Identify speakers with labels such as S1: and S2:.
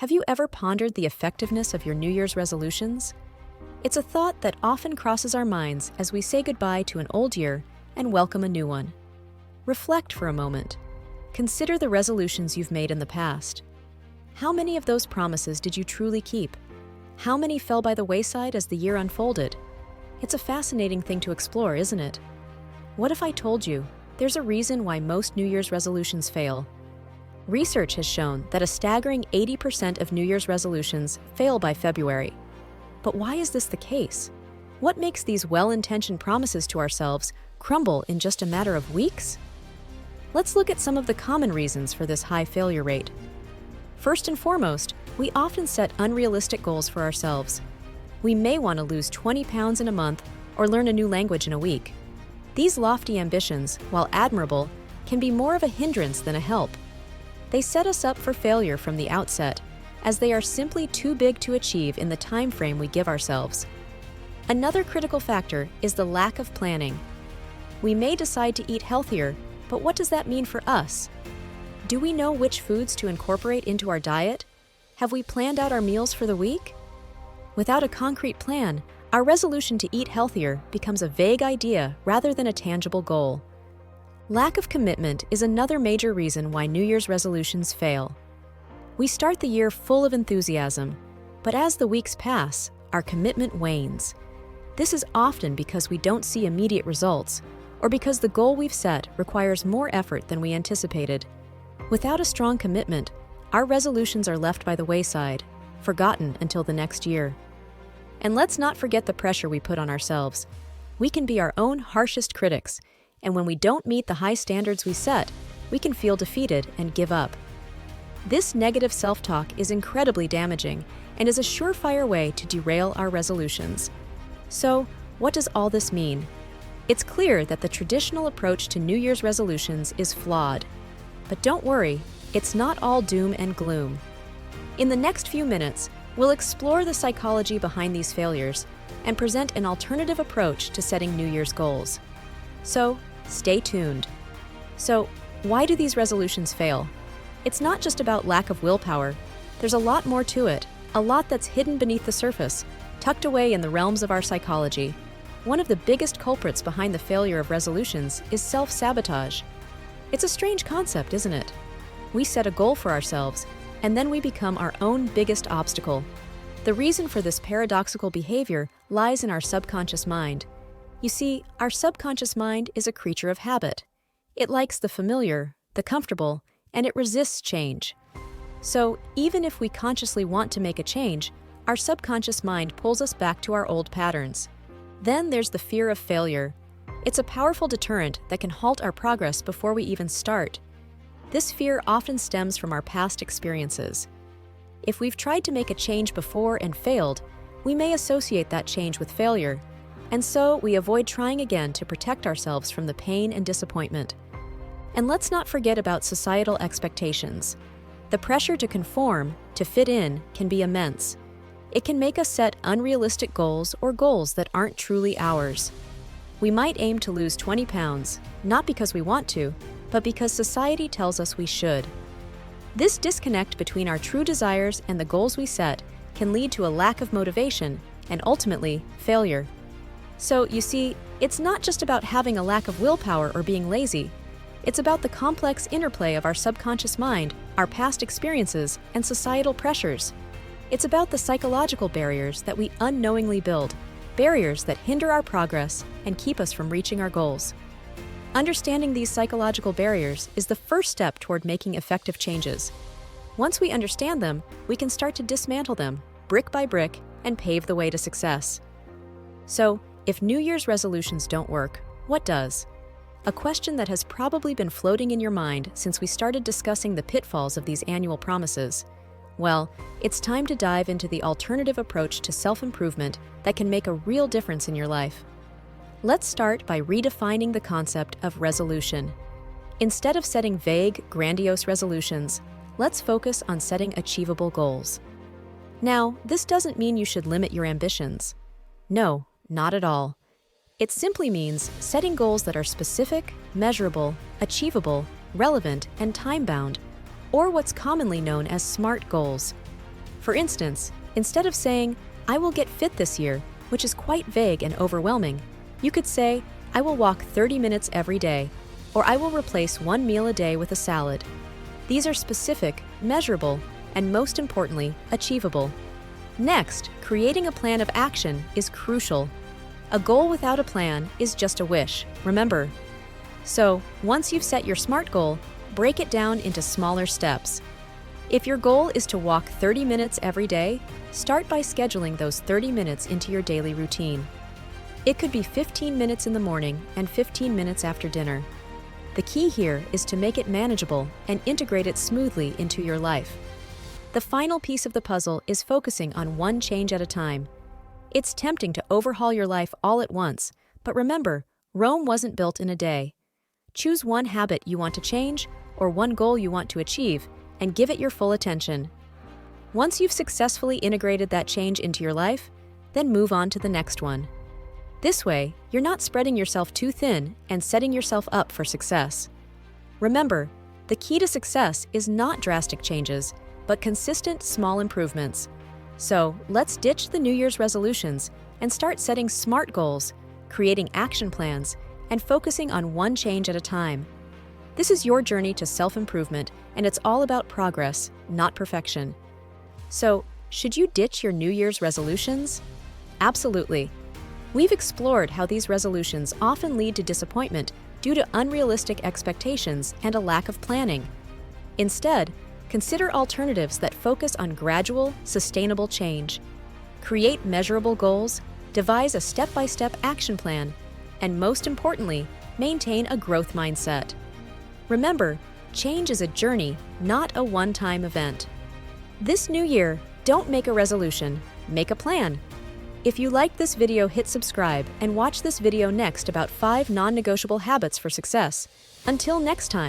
S1: Have you ever pondered the effectiveness of your New Year's resolutions? It's a thought that often crosses our minds as we say goodbye to an old year and welcome a new one. Reflect for a moment. Consider the resolutions you've made in the past. How many of those promises did you truly keep? How many fell by the wayside as the year unfolded? It's a fascinating thing to explore, isn't it? What if I told you there's a reason why most New Year's resolutions fail? Research has shown that a staggering 80% of New Year's resolutions fail by February. But why is this the case? What makes these well-intentioned promises to ourselves crumble in just a matter of weeks? Let's look at some of the common reasons for this high failure rate. First and foremost, we often set unrealistic goals for ourselves. We may want to lose 20 pounds in a month or learn a new language in a week. These lofty ambitions, while admirable, can be more of a hindrance than a help. They set us up for failure from the outset, as they are simply too big to achieve in the time frame we give ourselves. Another critical factor is the lack of planning. We may decide to eat healthier, but what does that mean for us? Do we know which foods to incorporate into our diet? Have we planned out our meals for the week? Without a concrete plan, our resolution to eat healthier becomes a vague idea rather than a tangible goal. Lack of commitment is another major reason why New Year's resolutions fail. We start the year full of enthusiasm, but as the weeks pass, our commitment wanes. This is often because we don't see immediate results, or because the goal we've set requires more effort than we anticipated. Without a strong commitment, our resolutions are left by the wayside, forgotten until the next year. And let's not forget the pressure we put on ourselves. We can be our own harshest critics, and when we don't meet the high standards we set, we can feel defeated and give up. This negative self-talk is incredibly damaging and is a surefire way to derail our resolutions. So, what does all this mean? It's clear that the traditional approach to New Year's resolutions is flawed. But don't worry, it's not all doom and gloom. In the next few minutes, we'll explore the psychology behind these failures and present an alternative approach to setting New Year's goals. So, stay tuned. So, why do these resolutions fail? It's not just about lack of willpower. There's a lot more to it, a lot that's hidden beneath the surface, tucked away in the realms of our psychology. One of the biggest culprits behind the failure of resolutions is self-sabotage. It's a strange concept, isn't it? We set a goal for ourselves, and then we become our own biggest obstacle. The reason for this paradoxical behavior lies in our subconscious mind. You see, our subconscious mind is a creature of habit. It likes the familiar, the comfortable, and it resists change. So, even if we consciously want to make a change, our subconscious mind pulls us back to our old patterns. Then there's the fear of failure. It's a powerful deterrent that can halt our progress before we even start. This fear often stems from our past experiences. If we've tried to make a change before and failed, we may associate that change with failure. And so we avoid trying again to protect ourselves from the pain and disappointment. And let's not forget about societal expectations. The pressure to conform, to fit in, can be immense. It can make us set unrealistic goals or goals that aren't truly ours. We might aim to lose 20 pounds, not because we want to, but because society tells us we should. This disconnect between our true desires and the goals we set can lead to a lack of motivation and ultimately failure. So, you see, it's not just about having a lack of willpower or being lazy. It's about the complex interplay of our subconscious mind, our past experiences, and societal pressures. It's about the psychological barriers that we unknowingly build, barriers that hinder our progress and keep us from reaching our goals. Understanding these psychological barriers is the first step toward making effective changes. Once we understand them, we can start to dismantle them, brick by brick, and pave the way to success. So, if New Year's resolutions don't work, what does? A question that has probably been floating in your mind since we started discussing the pitfalls of these annual promises. Well, it's time to dive into the alternative approach to self-improvement that can make a real difference in your life. Let's start by redefining the concept of resolution. Instead of setting vague, grandiose resolutions, let's focus on setting achievable goals. Now, this doesn't mean you should limit your ambitions. No, not at all. It simply means setting goals that are specific, measurable, achievable, relevant, and time-bound, or what's commonly known as SMART goals. For instance, instead of saying, "I will get fit this year," which is quite vague and overwhelming, you could say, "I will walk 30 minutes every day," or "I will replace one meal a day with a salad." These are specific, measurable, and most importantly, achievable. Next, creating a plan of action is crucial. A goal without a plan is just a wish, remember. So, once you've set your SMART goal, break it down into smaller steps. If your goal is to walk 30 minutes every day, start by scheduling those 30 minutes into your daily routine. It could be 15 minutes in the morning and 15 minutes after dinner. The key here is to make it manageable and integrate it smoothly into your life. The final piece of the puzzle is focusing on one change at a time. It's tempting to overhaul your life all at once, but remember, Rome wasn't built in a day. Choose one habit you want to change or one goal you want to achieve and give it your full attention. Once you've successfully integrated that change into your life, then move on to the next one. This way, you're not spreading yourself too thin and setting yourself up for success. Remember, the key to success is not drastic changes, but consistent small improvements. So, let's ditch the New Year's resolutions and start setting SMART goals, creating action plans, and focusing on one change at a time. This is your journey to self-improvement, and it's all about progress, not perfection. So, should you ditch your New Year's resolutions? Absolutely. We've explored how these resolutions often lead to disappointment due to unrealistic expectations and a lack of planning. Instead, consider alternatives that focus on gradual, sustainable change. Create measurable goals, devise a step-by-step action plan, and most importantly, maintain a growth mindset. Remember, change is a journey, not a one-time event. This new year, don't make a resolution, make a plan. If you liked this video, hit subscribe and watch this video next about 5 non-negotiable habits for success. Until next time.